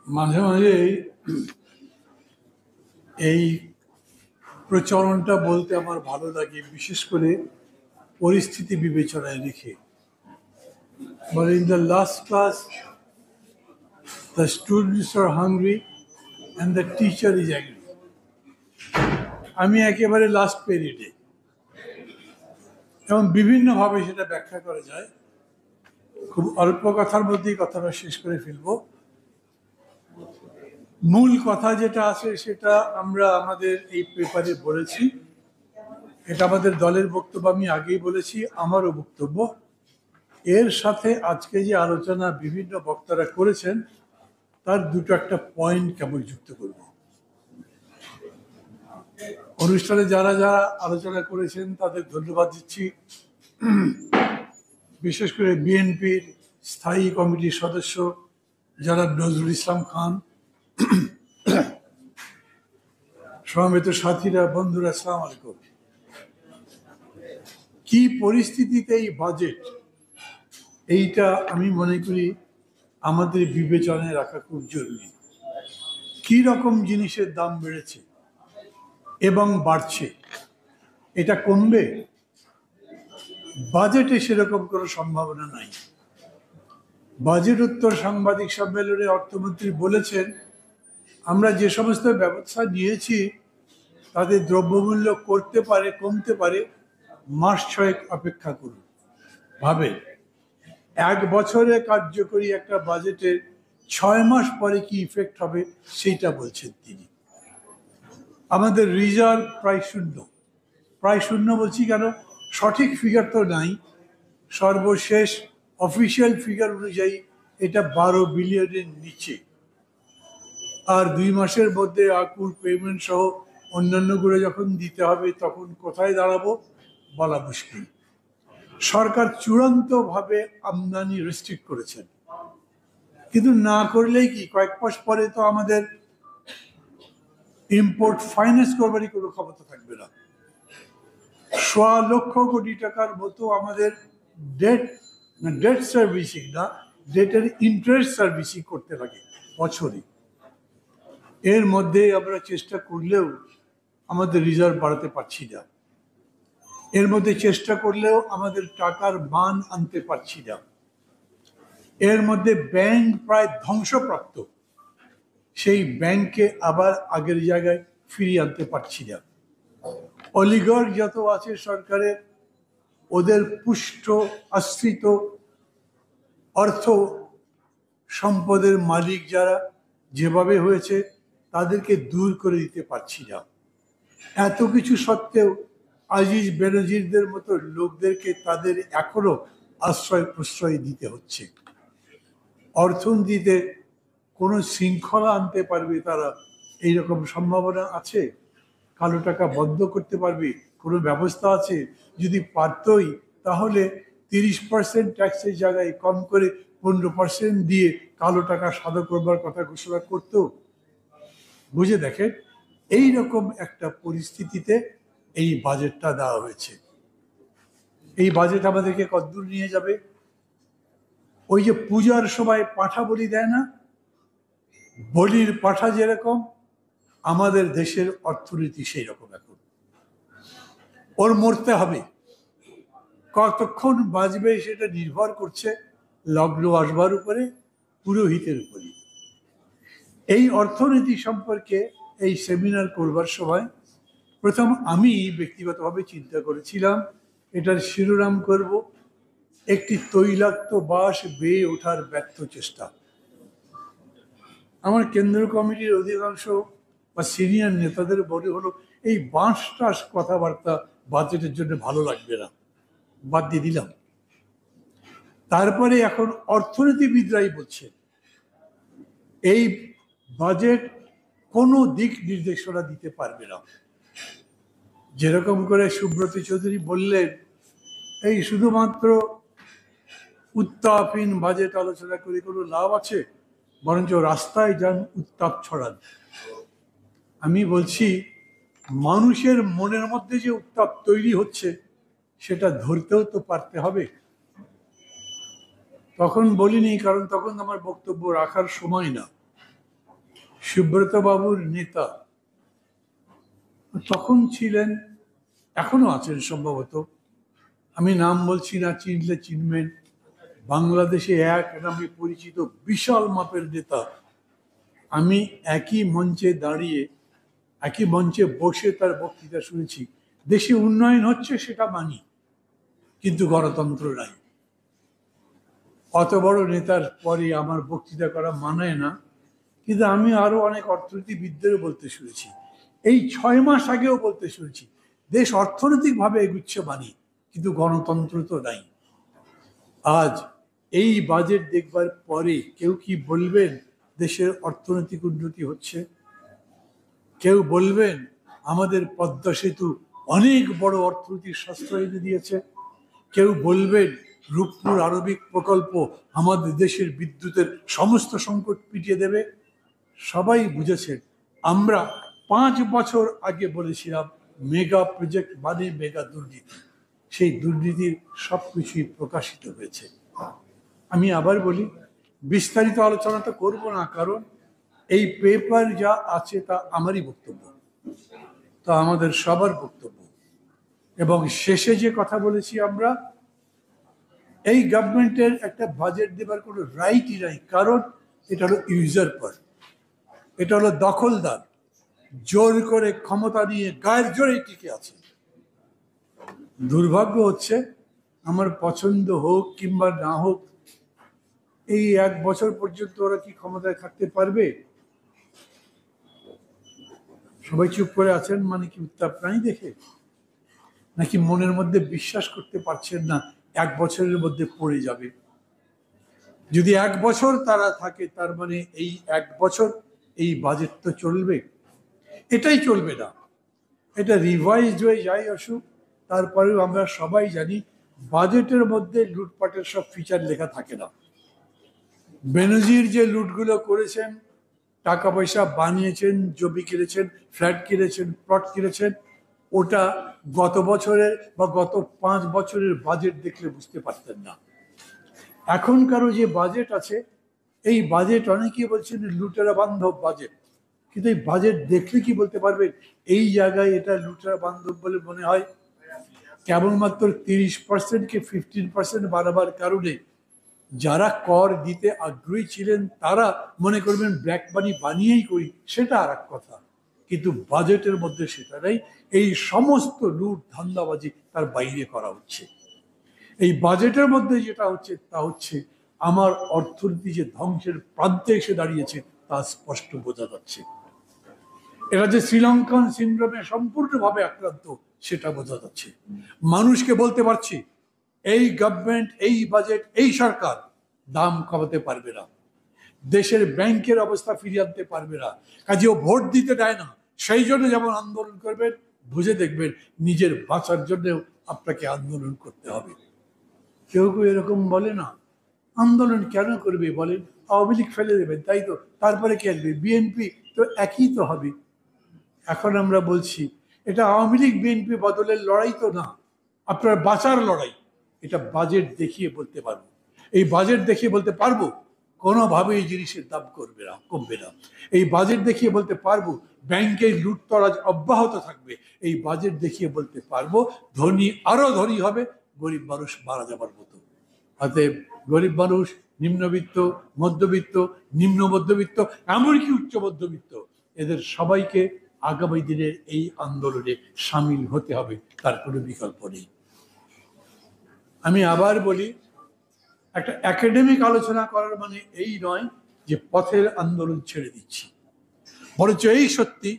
মাঝে মাঝে এই প্রচলনটা বলতে আমার ভালো লাগে, বিশেষ করে পরিস্থিতি বিবেচনায় রেখে। But in the last class, the students are hungry and the teacher is angry. আমি একেবারে লাস্ট পিরিয়ডে, এবং বিভিন্নভাবে সেটা ব্যাখ্যা করা যায়। খুব অল্প কথার মধ্যেই কথাটা শেষ করে ফেলবো। মূল কথা যেটা আছে সেটা আমরা আমাদের এই পেপারে বলেছি। এটা আমাদের দলের বক্তব্য, আমি আগেই বলেছি, আমারও বক্তব্য। এর সাথে আজকে যে আলোচনা বিভিন্ন বক্তারা করেছেন তার দুটো একটা পয়েন্ট কেবল যুক্ত করব। অনুষ্ঠানে যারা যারা আলোচনা করেছেন তাদের ধন্যবাদ দিচ্ছি। বিশেষ করে বিএনপির স্থায়ী কমিটির সদস্য জনাব নজরুল ইসলাম খান, সমবেত সাথীরা, বন্ধুরা, আসসালামু আলাইকুম। কি পরিস্থিতিতে এই বাজেট, এইটা আমি মনে করি আমাদের বিবেচনায় রাখা খুব জরুরি। কি রকম জিনিসের দাম বেড়েছে এবং বাড়ছে, এটা কমবে? বাজেটে সেরকম কোনো সম্ভাবনা নাই। বাজেট উত্তর সাংবাদিক সম্মেলনে অর্থমন্ত্রী বলেছেন, আমরা যে সমস্ত ব্যবস্থা নিয়েছি তাদের দ্রব্যমূল্য করতে পারে, কমতে পারে, মাস ছয়েক অপেক্ষা করুন। ভাবে, 1 বছরে কার্যকরী একটা বাজেটের 6 মাস পরে কি ইফেক্ট হবে সেইটা বলছেন তিনি। আমাদের রিজার্ভ প্রায় শূন্য। প্রায় শূন্য বলছি কেন, সঠিক ফিগার তো নাই। সর্বশেষ অফিসিয়াল ফিগার অনুযায়ী এটা 12 বিলিয়নের নিচে। আর 2 মাসের মধ্যে আকুল পেমেন্ট সহ অন্যান্যগুলো যখন দিতে হবে তখন কোথায় দাঁড়াবো বলা মুশকিল। সরকার চূড়ান্তভাবে আমদানি রেস্ট্রিক্ট করেছেন, কিন্তু না করলেই কি, কয়েক মাস পরে তো আমাদের ইম্পোর্ট ফাইন্যান্স করবারই কোনো ক্ষমতা থাকবে না। 1.25 লক্ষ কোটি টাকার মতো আমাদের ডেট সার্ভিসিং না, ডেটের ইন্টারেস্ট সার্ভিসিং করতে লাগে বছরে। এর মধ্যে আমরা চেষ্টা করলেও আমাদের রিজার্ভ বাড়াতে পারছি না। এর মধ্যে চেষ্টা করলেও আমাদের টাকার মান আনতে পারছি না। এর মধ্যে ব্যাংক প্রায় ধ্বংসপ্রাপ্ত, সেই ব্যাংককে আবার আগের জায়গায় ফিরিয়ে আনতে পারছি না। অলিগার্ক যত আছে সরকারের, ওদের পুষ্ট আশ্রিত অর্থ সম্পদের মালিক যারা যেভাবে হয়েছে তাদেরকে দূর করে দিতে পারছি না। এত কিছু সত্ত্বেও আজিজ বেনজিরদের মতো লোকদেরকে তাদের এখনো আশ্রয় প্রশ্রয় দিতে হচ্ছে। অর্থনীতিতে কোনো শৃঙ্খলা আনতে পারবে তারা, এইরকম সম্ভাবনা আছে? কালো টাকা বন্ধ করতে পারবে কোনো ব্যবস্থা আছে? যদি পারতই তাহলে 30% ট্যাক্সের জায়গায় কম করে 15% দিয়ে কালো টাকা সাদা করবার কথা ঘোষণা করতো। বুঝে দেখেন, এই রকম একটা পরিস্থিতিতে এই বাজেটটা দেওয়া হয়েছে। এই বাজেট আমাদেরকে কতদূর নিয়ে যাবে? ওই যে পূজার সময় পাঁঠা বলি দেয় না, বলির পাঁঠা যেরকম, আমাদের দেশের অর্থনীতি সেই রকম। এখন ওর মরতে হবে। কতক্ষণ বাঁচবে সেটা নির্ভর করছে লগ্ন আসবার উপরে, পুরোহিতের উপরে। এই অর্থনীতি সম্পর্কে এই সেমিনার করবার সময় প্রথম আমি ব্যক্তিগতভাবে চিন্তা করেছিলাম এটার শিরোনাম করব, একটি তৈলাক্ত বাস বেয়ে ওঠার ব্যর্থ চেষ্টা। আমার কেন্দ্রীয় কমিটির অধিকাংশ বা সিনিয়র নেতাদের বলে হলো, এই বাঁশ টাস কথাবার্তা বাজেটের জন্য ভালো লাগবে না, বাদ দিয়ে দিলাম। তারপরে এখন অর্থনীতিবিদরাই বলছে এই বাজেট কোনো দিক নির্দেশনা দিতে পারবে না। যেরকম করে সুব্রত চৌধুরী বললেন, এই শুধুমাত্র উত্তাপহীন বাজেট আলোচনা করে কোনো লাভ আছে? বরঞ্চ রাস্তায় যান, উত্তাপ ছড়ান। আমি বলছি, মানুষের মনের মধ্যে যে উত্তাপ তৈরি হচ্ছে সেটা ধরতেও তো পারতে হবে। তখন বলিনি, কারণ তখন আমার বক্তব্য রাখার সময় না। সুব্রত বাবুর নেতা তখন ছিলেন, এখনো আছেন সম্ভবত, আমি নাম বলছি না, চিনলে চিনবেন, বাংলাদেশে এক নামে পরিচিত বিশাল মাপের নেতা। আমি একই মঞ্চে দাঁড়িয়ে, একই মঞ্চে বসে তার বক্তৃতা শুনেছি। দেশে উন্নয়ন হচ্ছে সেটা মানি, কিন্তু গণতন্ত্র নাই। অত বড় নেতার পরে আমার বক্তৃতা করা মানায় না, কিন্তু আমি আরো অনেক অর্থনীতিবিদদেরও বলতে শুনেছি, এই 6 মাস আগেও বলতে শুনেছি, দেশ অর্থনৈতিকভাবে এগুচ্ছে মানি, কিন্তু গণতন্ত্র তো নাই। আজ এই বাজেট দেখবার পরে কেউ কি বলবেন দেশের অর্থনৈতিক উন্নতি হচ্ছে? কেউ বলবেন আমাদের পদ্মা সেতু অনেক বড় অর্থনৈতিক সাশ্রয় এনে দিয়েছে? কেউ বলবেন রূপপুর আণবিক প্রকল্প আমাদের দেশের বিদ্যুতের সমস্ত সংকট মিটিয়ে দেবে? সবাই বুঝেছেন আমরা 5 বছর আগে বলেছিলাম মেগা প্রজেক্ট মানে মেগা দুর্নীতি। সেই দুর্নীতির সবকিছুই প্রকাশিত হয়েছে। আমি আবার বলি, বিস্তারিত আলোচনা তো করবো না, কারণ এই পেপার যা আছে তা আমারই বক্তব্য, তা আমাদের সবার বক্তব্য। এবং শেষে যে কথা বলেছি, আমরা এই গভর্নমেন্টের একটা বাজেট দেবার কোনো রাইটই নাই, কারণ এটা হলো ইউজারপার, এটা হলো দখলদার, জোর করে ক্ষমতা নিয়ে গায়ের জোরেই টিকে আছে। দুর্ভাগ্য হচ্ছে, আমার পছন্দ হোক কিংবা না হোক, এই 1 বছর পর্যন্ত ওরা কি ক্ষমতায় থাকতে পারবে? সবাই চুপ করে আছেন মানে কি উত্তাপ নাই দেখে, নাকি মনের মধ্যে বিশ্বাস করতে পারছেন না 1 বছরের মধ্যে পড়ে যাবে? যদি 1 বছর তারা থাকে, তার মানে এই 1 বছর এই বাজেট তো চলবে? এটাই চলবে না, এটা রিভাইজড হয়ে যাই আসুক, তারপরেও আমরা সবাই জানি বাজেটের মধ্যে লুটপাটের সব ফিচার লেখা থাকে না। বেনজির যে লুটগুলো করেছেন, টাকা পয়সা বানিয়েছেন, জমি কিনেছেন, ফ্ল্যাট কিনেছেন, প্লট কিনেছেন, ওটা গত বছরের বা গত 5 বছরের বাজেট দেখলে বুঝতে পারতেন না। এখনকারও যে বাজেট আছে, এই বাজেট অনেকেই বলছেন লুটেরা বান্ধব বাজেট, কিন্তু এই বাজেট দেখলে কি বলতে পারবেন এই জায়গায় এটা লুটেরা বান্ধব বলে মনে হয়? কেবলমাত্র 30% কি 15% বাড়াবার কারণে যারা কর দিতে আগ্রহী ছিলেন তারা মনে করবেন ব্ল্যাক মানি বানিয়েই করি, সেটা আর এক কথা, কিন্তু বাজেটের মধ্যে সেটা নেই। এই সমস্ত লুট ধান্দাবাজি তার বাইরে করা হচ্ছে। এই বাজেটের মধ্যে যেটা হচ্ছে তা হচ্ছে আমার অর্থনীতি যে ধ্বংসের প্রান্তে এসে দাঁড়িয়েছে তা স্পষ্ট বোঝা যাচ্ছে। এরা যে শ্রীলঙ্কান সিন্ড্রোমে সম্পূর্ণভাবে আক্রান্ত সেটা বোঝা যাচ্ছে। মানুষকে বলতে পারছি এই গভর্নমেন্ট, এই বাজেট, এই সরকার দাম কমাতে পারবে না, দেশের ব্যাংকের অবস্থা ফিরিয়ে আনতে পারবে না, কাজেও ভোট দিতে দেয় না। সেই জন্য যেমন আন্দোলন করবেন, বুঝে দেখবেন নিজের বাঁচার জন্যও আপনাকে আন্দোলন করতে হবে। কেউ কেউ এরকম বলে না, আন্দোলন কেন করবে বলেন, আওয়ামী লীগ ফেলে দেবেন তাই তো, তারপরে কে আসবে, বিএনপি তো একই তো হবে। এখন আমরা বলছি এটা আওয়ামী লীগ বিএনপি বদলের লড়াই তো না, আপনার বাঁচার লড়াই। এটা বাজেট দেখিয়ে বলতে পারবো, এই বাজেট দেখিয়ে বলতে পারবো কোনোভাবে এই জিনিসের দাম করবে না, কমবে না। এই বাজেট দেখিয়ে বলতে পারবো ব্যাংকের লুটতরাজ অব্যাহত থাকবে। এই বাজেট দেখিয়ে বলতে পারবো ধনী আরো ধনী হবে, গরিব মানুষ মারা যাবার মতো। অতএব গরিব মানুষ, নিম্নবিত্ত, মধ্যবিত্ত, নিম্ন মধ্যবিত্ত, এমনকি উচ্চ মধ্যবিত্ত, এদের সবাইকে আগামী দিনের এই আন্দোলনে সামিল হতে হবে, তার কোনো বিকল্প নেই। আমি আবার বলি, একটা একাডেমিক আলোচনা করার মানে এই নয় যে পথের আন্দোলন ছেড়ে দিচ্ছি, বরঞ্চ এই সত্যি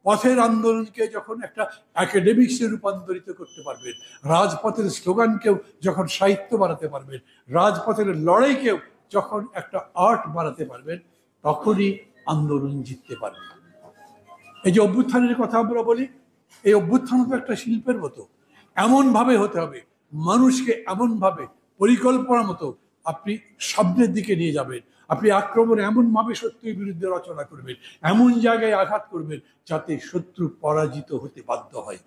পথের আন্দোলনকে যখন একটা একাডেমিক্সে রূপান্তরিত করতে পারবেন, রাজপথের স্লোগানকেও যখন সাহিত্য বানাতে পারবেন, রাজপথের লড়াইকেও যখন একটা আর্ট বানাতে পারবেন, তখনই আন্দোলন জিততে পারবেন। এই যে অভ্যুত্থানের কথা আমরা বলি, এই অভ্যুত্থান তো একটা শিল্পের মতো, এমনভাবে হতে হবে, মানুষকে এমনভাবে পরিকল্পনা মতো আপনি সামনের দিকে নিয়ে যাবেন, আপনি আক্রমণ এমনভাবে শত্রুর বিরুদ্ধে রচনা করবেন, এমন জায়গায় আঘাত করবেন যাতে শত্রু পরাজিত হতে বাধ্য হয়,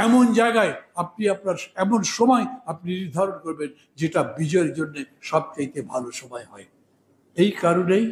এমন জায়গায় আপনি আপনার এমন সময় আপনি নির্ধারণ করবেন যেটা বিজয়ের জন্য সবচাইতে ভালো সময় হয়। এই কারণেই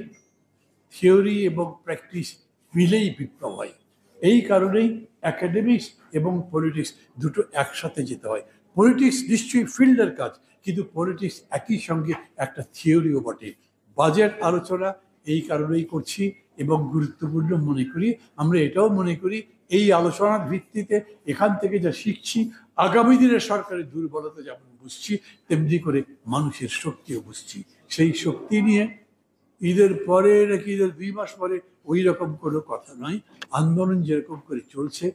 থিওরি এবং প্র্যাকটিস মিলেই বিপ্লব হয়। এই কারণেই একাডেমিক্স এবং পলিটিক্স দুটো একসাথে যেতে হয়। পলিটিক্স নিশ্চয়ই ফিল্ডের কাজ, কিন্তু পলিটিক্স একই সঙ্গে একটা থিওরিও বটে। বাজেট আলোচনা এই কারণেই করছি এবং গুরুত্বপূর্ণ মনে করি। আমরা এটাও মনে করি এই আলোচনার ভিত্তিতে এখান থেকে যা শিখছি, আগামী দিনের সরকারের দুর্বলতা যেমন বুঝছি, তেমনি করে মানুষের শক্তিও বুঝছি। সেই শক্তি নিয়ে ঈদের পরে নাকি ঈদের 2 মাস পরে ওই রকম কোনো কথা নয়। আন্দোলন যেরকম করে চলছে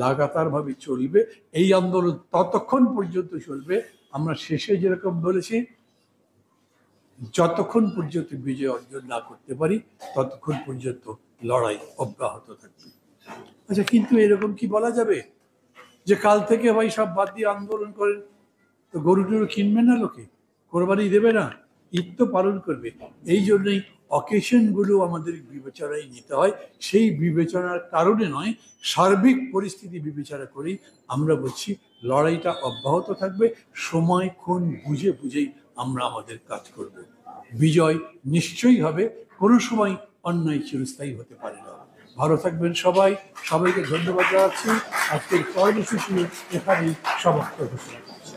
লাগাতারভাবে চলবে। এই আন্দোলন ততক্ষণ পর্যন্ত চলবে, আমরা শেষে যেরকম বলেছি, যতক্ষণ পর্যন্ত বিজয় অর্জন না করতে পারি ততক্ষণ পর্যন্ত লড়াই অব্যাহত থাকবে। আচ্ছা, কিন্তু এরকম কি বলা যাবে যে কাল থেকে ভাই সব বাদ দিয়ে আন্দোলন করেন? তো গরু টরু কিনবে না লোকে, কোরবানি দেবে না, ঈদ তো পালন করবে। এই জন্যই অকেশনগুলো আমাদের বিবেচনায় নিতে হয়। সেই বিবেচনার কারণে নয়, সার্বিক পরিস্থিতি বিবেচনা করেই আমরা বলছি লড়াইটা অব্যাহত থাকবে। সময় ক্ষণ বুঝে বুঝেই আমরা আমাদের কাজ করব। বিজয় নিশ্চয়ই হবে, কোনো সময় অন্যায় চিরস্থায়ী হতে পারে না। ভালো থাকবেন সবাই, সবাইকে ধন্যবাদ জানাচ্ছি। আজকের কর্মসূচি এখানেই সমাপ্ত ঘোষণা করছি।